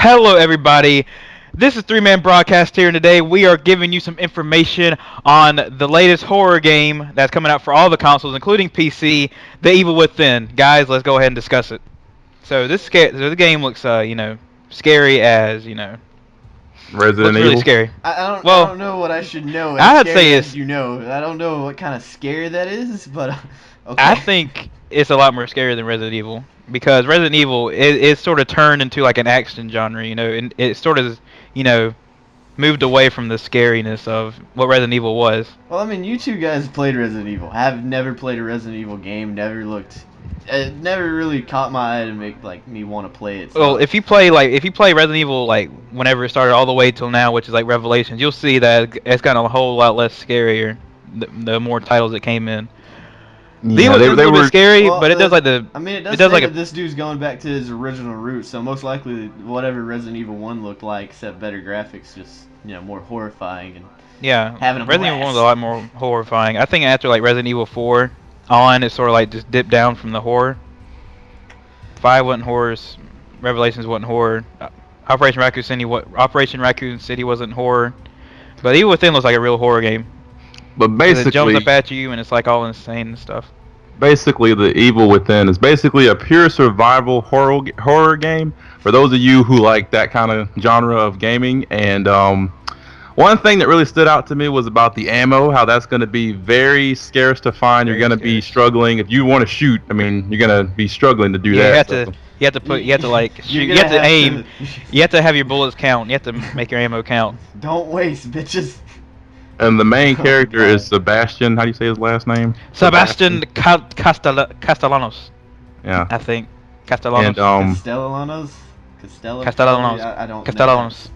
Hello, everybody. This is 3ManBroadcast here, and today we are giving you some information on the latest horror game that's coming out for all the consoles, including PC, The Evil Within. Guys, let's go ahead and discuss it. So the game looks, scary as, Resident looks really Evil. scary. I Well, don't know what I should know as I'd scary say as it's, you know. I don't know what kind of scare that is, but I okay. think it's a lot more scary than Resident Evil because Resident Evil is sort of turned into like an action genre, and it sort of, you know, moved away from the scariness of what Resident Evil was. Well, I mean, you two guys played Resident Evil. I've never played a Resident Evil game. Never looked. It never really caught my eye to make like me want to play it. Well, So if you play Resident Evil like whenever it started all the way till now, which is like Revelations, you'll see that it's gotten a whole lot less scarier the more titles that came in. The Yeah, Evil is a they little bit were. scary, well, but it does like the I mean, it it does does say like that a this dude's going back to his original roots. So most likely, whatever Resident Evil 1 looked like, except better graphics, just more horrifying and yeah. having a Resident Evil 1 was a blast. lot more horrifying. I think after like Resident Evil 4 on, it sort of like just dipped down from the horror. 5 wasn't horror. Revelations wasn't horror. Operation Raccoon City wasn't horror. But Evil Within looks like a real horror game But because it jumps up basically, at you and it's like all insane and stuff. basically, the Evil Within is basically a pure survival horror game for those of you who like that kind of genre of gaming. And one thing that really stood out to me was about the ammo. How that's going to be very scarce to find. You're Very going to be scarce. struggling if you want to shoot. I mean, you're going to be struggling to do Yeah, that. you have to like You're shoot. You gonna have to aim. to. You have to have your bullets count. You have to make your ammo count. Don't waste, bitches. And the main Oh, character God. is Sebastian. How do you say his last name? Sebastian Castellanos, Yeah. I think. Castellanos. And Castellanos? Castellanos. I don't know. Castellanos.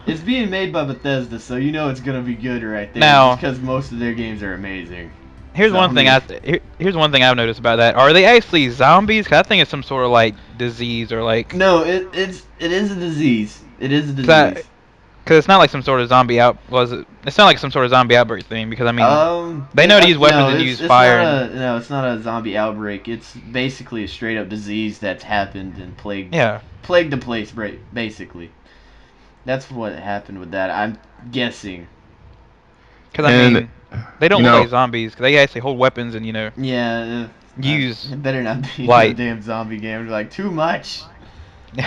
It's being made by Bethesda, so you know it's gonna be good right there. Now- because most of their games are amazing. Here's So, one thing here's one thing I've noticed about that. Are they actually zombies? 'Cause I think it's some sort of like disease or like. No, it is a disease. It is a Cause disease. Because it's not like some sort of zombie out. Was it? It's not like some sort of zombie outbreak thing. Because I mean, they know to use weapons and use fire. No, it's not a zombie outbreak. It's basically a straight up disease that's happened and plagued Yeah. the place, basically. That's what happened with that. I'm guessing. Because I And, mean, they don't you look know- like zombies. Cause they actually hold weapons and Yeah. use It better not be light. a damn zombie game. Like too much.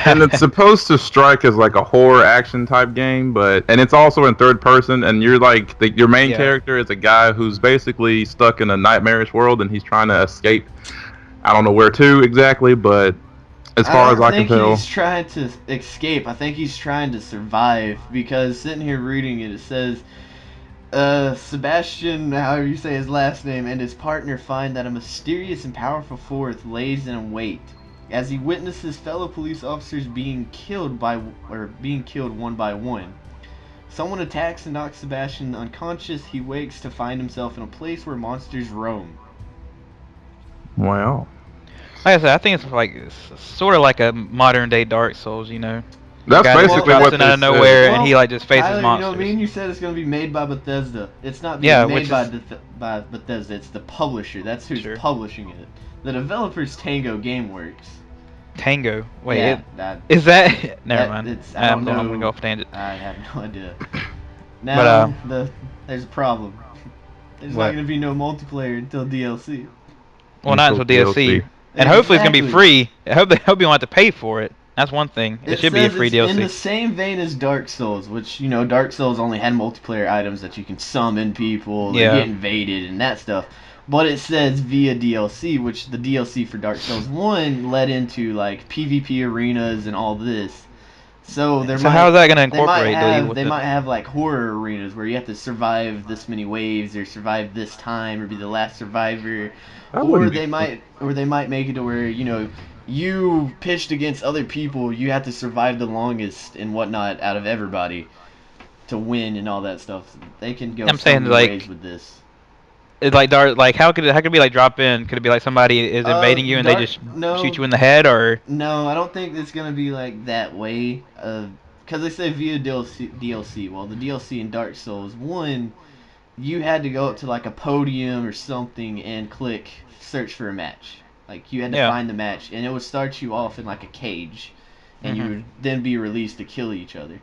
and it's supposed to strike as like a horror action type game, and it's also in third person, and you're like your main Yeah. character is a guy who's basically stuck in a nightmarish world, and he's trying to escape. I don't know where to exactly, but as far as I can think tell, he's trying to escape. I think he's trying to survive because sitting here reading it, it says, Sebastian, however you say his last name, and his partner find that a mysterious and powerful force lays in wait as he witnesses fellow police officers being killed one by one. Someone attacks and knocks Sebastian unconscious. He wakes to find himself in a place where monsters roam. wow, Like I said, I think it's sort of like a modern day Dark Souls. that's Guy just basically drops what in this out of is. nowhere and he like just faces Tyler, monsters. me and you said it's going to be made by Bethesda. It's not being Yeah, made which by, is- by Bethesda. It's the publisher. That's who's Sure. publishing it. The developer's Tango Gameworks. Tango. Wait, yeah, that, is that? Never that- mind. it's- I don't I'm know. gonna go off a tangent. I have no idea. Now, there's a problem. There's What? not going to be no multiplayer until DLC. Well, not until Until DLC. And hopefully it's gonna be Exactly. free. I hope you don't have to pay for it. That's one thing. It should be a says free it's DLC. in the same vein as Dark Souls, which, Dark Souls only had multiplayer items that you can summon people, Yeah. and get invaded, and that stuff. But it says via DLC, which the DLC for Dark Souls 1 led into, like, PvP arenas and all this. So How is that gonna they might incorporate the Evil Within? have, like, horror arenas where you have to survive this many waves, or survive this time, or be the last survivor. That Or wouldn't they be might make it to where, you pitched against other people, you have to survive the longest and whatnot out of everybody to win and all that stuff. They can go I'm so saying, many like, ways with this. It's like how could it be like drop in? Could it be like somebody is invading you and they just no, shoot you in the head, or No, I don't think it's gonna be like that way. Because they say via DLC. Well, the DLC in Dark Souls 1, you had to go up to like a podium or something and click search for a match. Like you had to Yeah. find the match, and it would start you off in like a cage, and you would then be released to kill each other.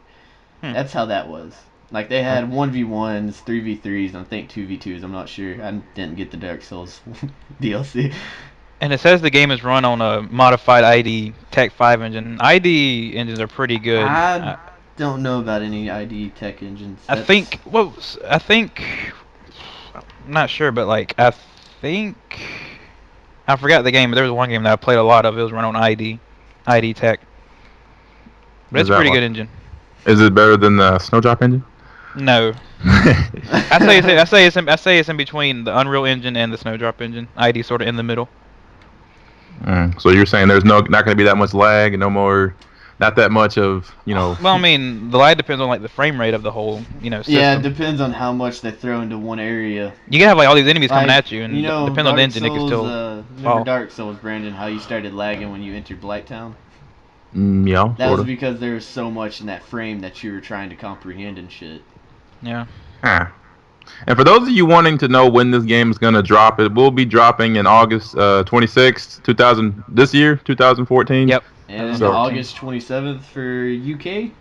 Hmm. That's how that was. Like they had 1v1s, 3v3s, and I think 2v2s. I'm not sure. I didn't get the Dark Souls DLC. And it says the game is run on a modified ID Tech 5 engine. ID engines are pretty good. I don't know about any ID tech engines. I think. Well, I think. I'm not sure, but like I think I forgot the game. But there was one game that I played a lot of. It was run on ID Tech. But it's a pretty good engine. Is it better than the Snowdrop engine? No. I say it's in between the Unreal Engine and the Snowdrop engine. ID sort of in the middle. So you're saying there's not going to be that much lag and no more, not that much of, you know. Well, I mean, the lag depends on like the frame rate of the whole, system. Yeah, it depends on how much they throw into one area. You can have like all these enemies coming at you, and depending on the Dark engine, Souls, it can still remember Dark Souls, Brandon? How you started lagging when you entered Blighttown? Yeah. That was because there was so much in that frame that you were trying to comprehend and shit. Yeah. And for those of you wanting to know when this game is going to drop, it will be dropping in August 26th, 2014. Yep. And August 27th for UK.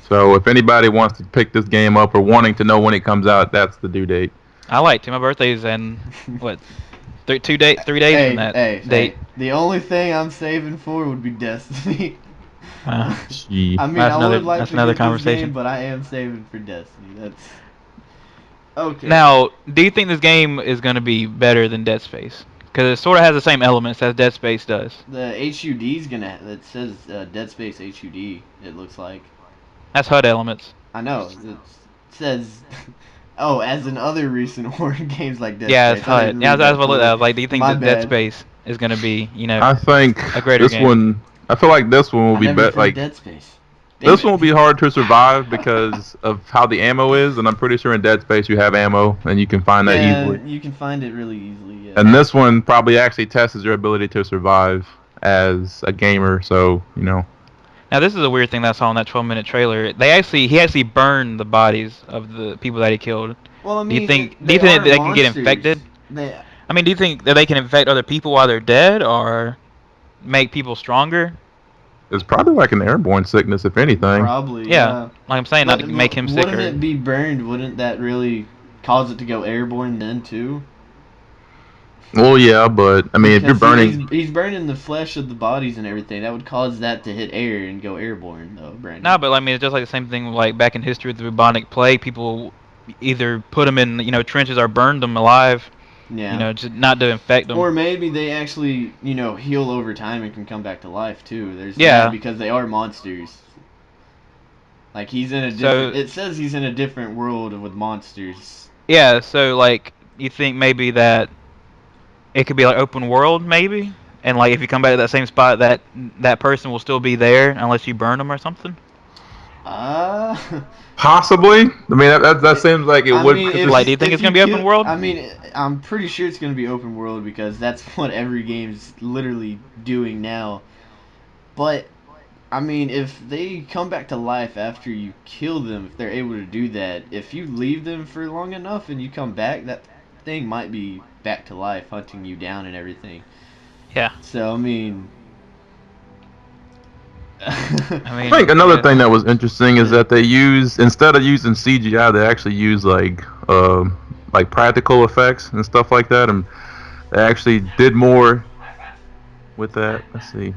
So if anybody wants to pick this game up or wanting to know when it comes out, that's the due date. I like to. My birthday's in what? 3 days from that date. Hey. The only thing I'm saving for would be Destiny. I mean, I would like to get this game, but I am saving for Destiny. That's okay. Now, do you think this game is going to be better than Dead Space? Because it sort of has the same elements as Dead Space does. The HUD's gonna. It says Dead Space HUD. It looks like. That's HUD elements. I know. It says. Oh, as in other recent horror games like Dead Space. Yeah, it's HUD. Yeah, that's what I was like. Do you think that bad. Dead Space is going to be, I think a greater this game? one. I feel like this one will be better. Like Dead Space. This one will be hard to survive because of how the ammo is, and I'm pretty sure in Dead Space you have ammo and you can find that easily. You can find it really easily. Yeah. And this one probably actually tests your ability to survive as a gamer. So Now this is a weird thing that I saw in that 12-minute trailer. He actually burned the bodies of the people that he killed. Well, I mean, do you think they can get infected? I mean, do you think that they can infect other people while they're dead, or make people stronger? It's probably like an airborne sickness, if anything. Probably. Yeah. Like I'm saying, not to make him sicker. Wouldn't it be burned? Wouldn't that really cause it to go airborne then too? Well, yeah, but I mean, if you're burning, he's burning the flesh of the bodies and everything. That would cause that to hit air and go airborne, though, Brandon. No, but I mean, it's just like the same thing. Like back in history with the bubonic plague, people either put them in trenches or burned them alive. Yeah. Just not to infect them. Or maybe they actually heal over time and can come back to life too. There's that, because they are monsters. Like he's in a different. It says he's in a different world with monsters. Yeah. So like, you think maybe that it could be like open world, maybe, and like if you come back to that same spot, that person will still be there unless you burn them or something. Possibly. I mean, that seems like it would. Do you think it's gonna be open world? I mean, I'm pretty sure it's gonna be open world because that's what every game's literally doing now. But I mean, if they come back to life after you kill them, if they're able to do that, if you leave them for long enough and you come back, that thing might be back to life, hunting you down and everything. Yeah. So I mean. I think another thing that was interesting is that they instead of using CGI, they actually use like practical effects and stuff like that, and they actually did more with that. Let's see.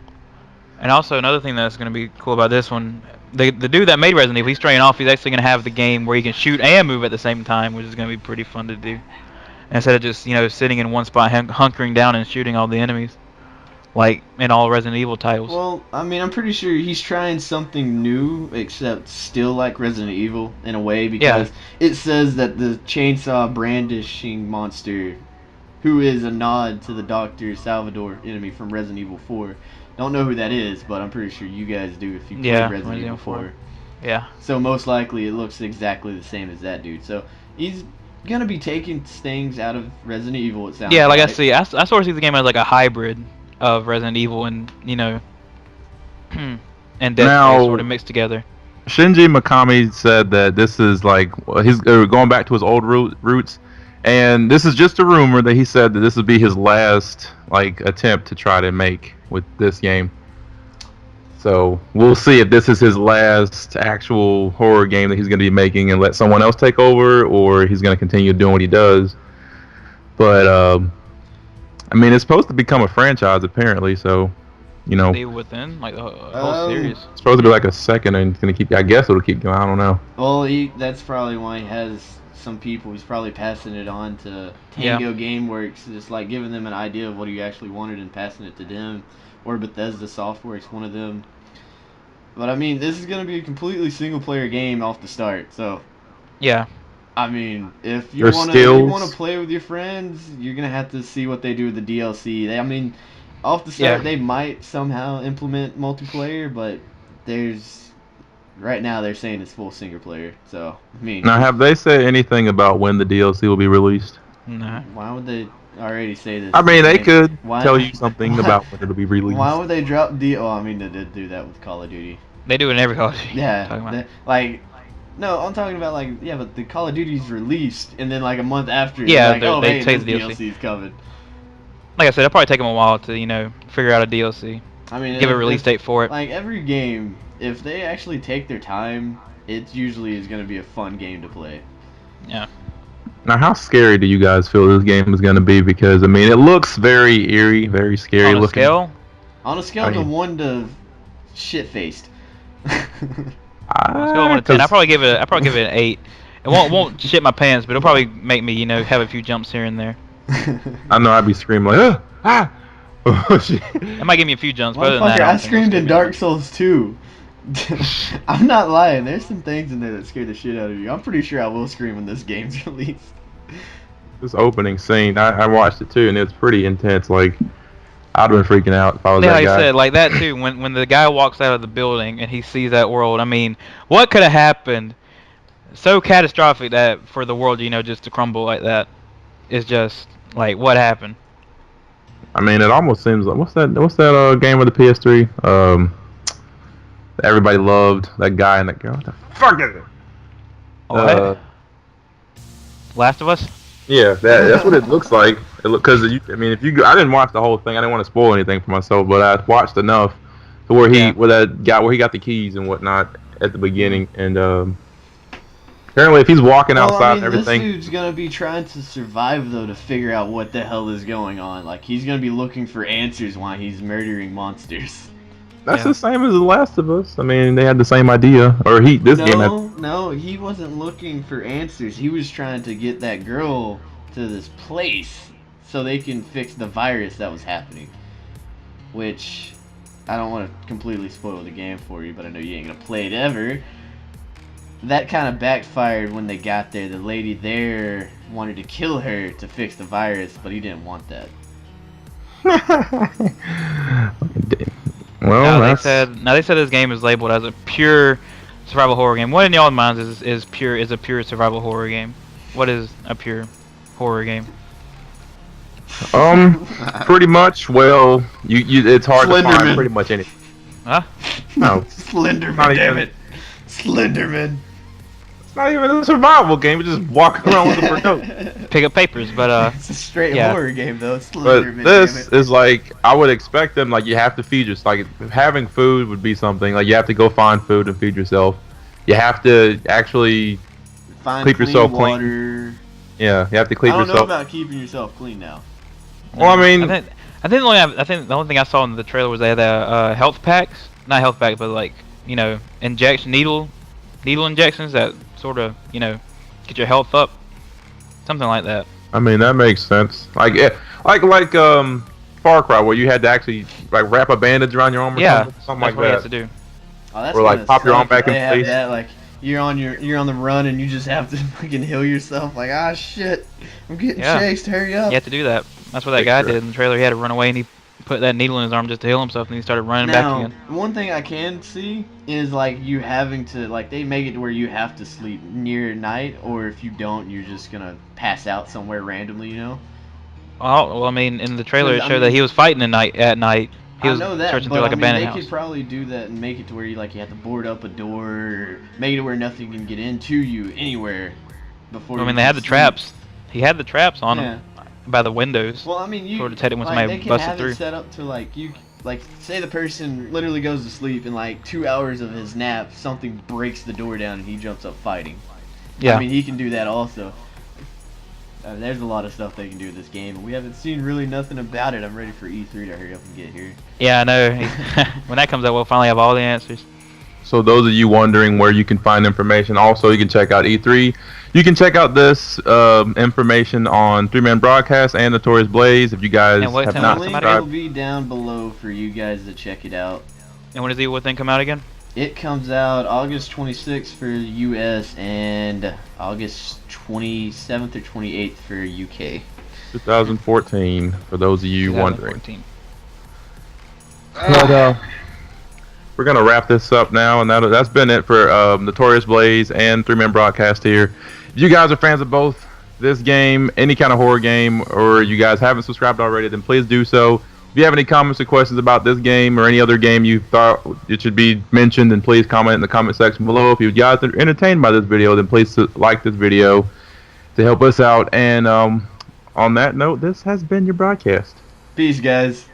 And also another thing that's going to be cool about this one, the dude that made Resident Evil, he's straying off. He's actually going to have the game where he can shoot and move at the same time, which is going to be pretty fun to do. Instead of just sitting in one spot, hunkering down and shooting all the enemies. Like in all Resident Evil titles. Well, I mean, I'm pretty sure he's trying something new, except still like Resident Evil in a way, because it says that the chainsaw brandishing monster, who is a nod to the Dr. Salvador enemy from Resident Evil 4. Don't know who that is, but I'm pretty sure you guys do if you played Resident Evil 4. Yeah. So most likely it looks exactly the same as that dude. So he's gonna be taking things out of Resident Evil, it sounds like. Yeah, like I sort of see the game as like a hybrid of Resident Evil and and Dead Space sort of mixed together. Shinji Mikami said that this is like he's going back to his old roots, and this is just a rumor that he said that this would be his last like attempt to try to make with this game. So we'll see if this is his last actual horror game that he's going to be making and let someone else take over, or he's going to continue doing what he does. But I mean, it's supposed to become a franchise apparently, so Evil Within, like the whole series. it's supposed to be like a second, and it's going to keep. I guess it'll keep going. I don't know. Well, that's probably why he has some people. He's probably passing it on to Tango Gameworks, just like giving them an idea of what he actually wanted and passing it to them. Or Bethesda Softworks, one of them. But I mean, this is gonna be a completely single-player game off the start. So Yeah. I mean, if you There's wanna skills. play with your friends, you're gonna have to see what they do with the DLC. I mean, off the start, they might somehow implement multiplayer, but right now they're saying it's full single player. So I mean, Now, have they said anything about when the DLC will be released? No. why would they already say this? I mean, they could Why- tell you something about when it'll be released. Why would they drop the? Oh, I mean, they did do that with Call of Duty. They do it in every Call of Duty. Yeah, no, I'm talking about but the Call of Duty's released, and then like a month after, Yeah, like, oh, they hey, say this the DLC. DLC's coming. Like I said, it'll probably take them a while to figure out a DLC. I mean, Give a release date for it. Like every game, if they actually take their time, it usually is going to be a fun game to play. Yeah. Now, how scary do you guys feel this game is going to be? Because I mean, it looks very eerie, very scary On a looking. scale? On a scale I of mean- 1 to shit-faced. On a scale of 1 to 10, I'd probably give it an 8. It won't shit my pants, but it'll probably make me, have a few jumps here and there. I know I'd be screaming like, ah! Oh, shit. It might give me a few jumps, but other than Motherfucker, that, I don't think it'll screamed scare in me. Dark Souls 2. I'm not lying. There's some things in there that scare the shit out of you. I'm pretty sure I will scream when this game's released. This opening scene, I watched it too, and it's pretty intense. Like, I'd have been freaking out if I was Yeah, that like guy. I said, like that too. When the guy walks out of the building and he sees that world, I mean, what could have happened so catastrophic that for the world, just to crumble like that is just like what happened. I mean, it almost seems like what's that game with the PS3? That everybody loved, that guy and that girl. What the fuck is it? What? Last of Us? Yeah, that's what it looks like. Because I didn't watch the whole thing. I didn't want to spoil anything for myself, but I watched enough to where he got the keys and whatnot at the beginning, and apparently if he's walking outside and everything. This dude's gonna be trying to survive though to figure out what the hell is going on. Like he's gonna be looking for answers while he's murdering monsters. That's the same as The Last of Us. I mean, they had the same idea, or game had. No, he wasn't looking for answers. He was trying to get that girl to this place so they can fix the virus that was happening. Which, I don't want to completely spoil the game for you, but I know you ain't gonna play it ever. That kind of backfired when they got there. The lady there wanted to kill her to fix the virus, but he didn't want that. Well, Now they said this game is labeled as a pure survival horror game. What in y'all minds is a pure survival horror game? What is a pure horror game? Pretty much. Well, it's hard to find Slenderman. pretty much anything. Huh? No, Slenderman, damn it. Slenderman. it's not even a survival game. You just walk around with a burrito. Pick up papers, but It's a straight yeah. horror game though. But Slenderman, this damn it. is like, I would expect them, like, you have to feed yourself. Like, having food would be something. Like, you have to go find food and feed yourself. You have to actually, Find keep clean yourself clean. water. yeah, you have to I clean don't know yourself. about keeping yourself clean now. Well, I mean, I think the only thing I saw in the trailer was they had health packs, not health packs, but like needle injections that sort of get your health up, something like that. that makes sense. Like Far Cry, where you had to actually like wrap a bandage around your arm or Yeah, something that's like what you have that. to do. Oh, that's Or, like, gonna pop your arm suck back if in they have place. That, like you're on the run and you just have to fucking heal yourself. Like shit, I'm getting Yeah. chased. Hurry up. You have to do that. That's what that guy did in the trailer. He had to run away and he put that needle in his arm just to heal himself, and he started running back Now, again. one thing I can see is like you having to they make it to where you have to sleep near night, or if you don't, you're just gonna pass out somewhere randomly. Well, I mean, in the trailer it I showed that mean- he was fighting at night. He I was know that, searching but through like I a mean, abandoned they house. could probably do that and make it to where you have to board up a door, or make it where nothing can get into you anywhere before. I mean, you they can had the sleep. traps. He had the traps on Yeah. him by the windows. Well, I mean, you Sort of detected when like, somebody they can busted have through. it set up to like, say the person literally goes to sleep and like 2 hours of his nap, something breaks the door down and he jumps up fighting. Yeah. I mean, he can do that also. There's a lot of stuff they can do with this game, and we haven't seen really nothing about it. I'm ready for E3 to hurry up and get here. Yeah, I know. When that comes out, we'll finally have all the answers. So those of you wondering where you can find information, also you can check out E3. You can check out this information on 3ManBroadcast and NotoriouzBlaze if you guys And what have time not will it The link come out will subscribed. be down below for you guys to check it out. And when does the Evil Within come out again? It comes out August 26th for the US and August 27th or 28th for UK. 2014, for those of you wondering. 2014. But we're gonna wrap this up now, and that's been it for NotoriouzBlaze and 3ManBroadcast here. If you guys are fans of both this game, any kind of horror game, or you guys haven't subscribed already, then please do so. If you have any comments or questions about this game or any other game you thought it should be mentioned, then please comment in the comment section below. If you guys are entertained by this video, then please like this video to help us out. And on that note, this has been your broadcast. Peace, guys.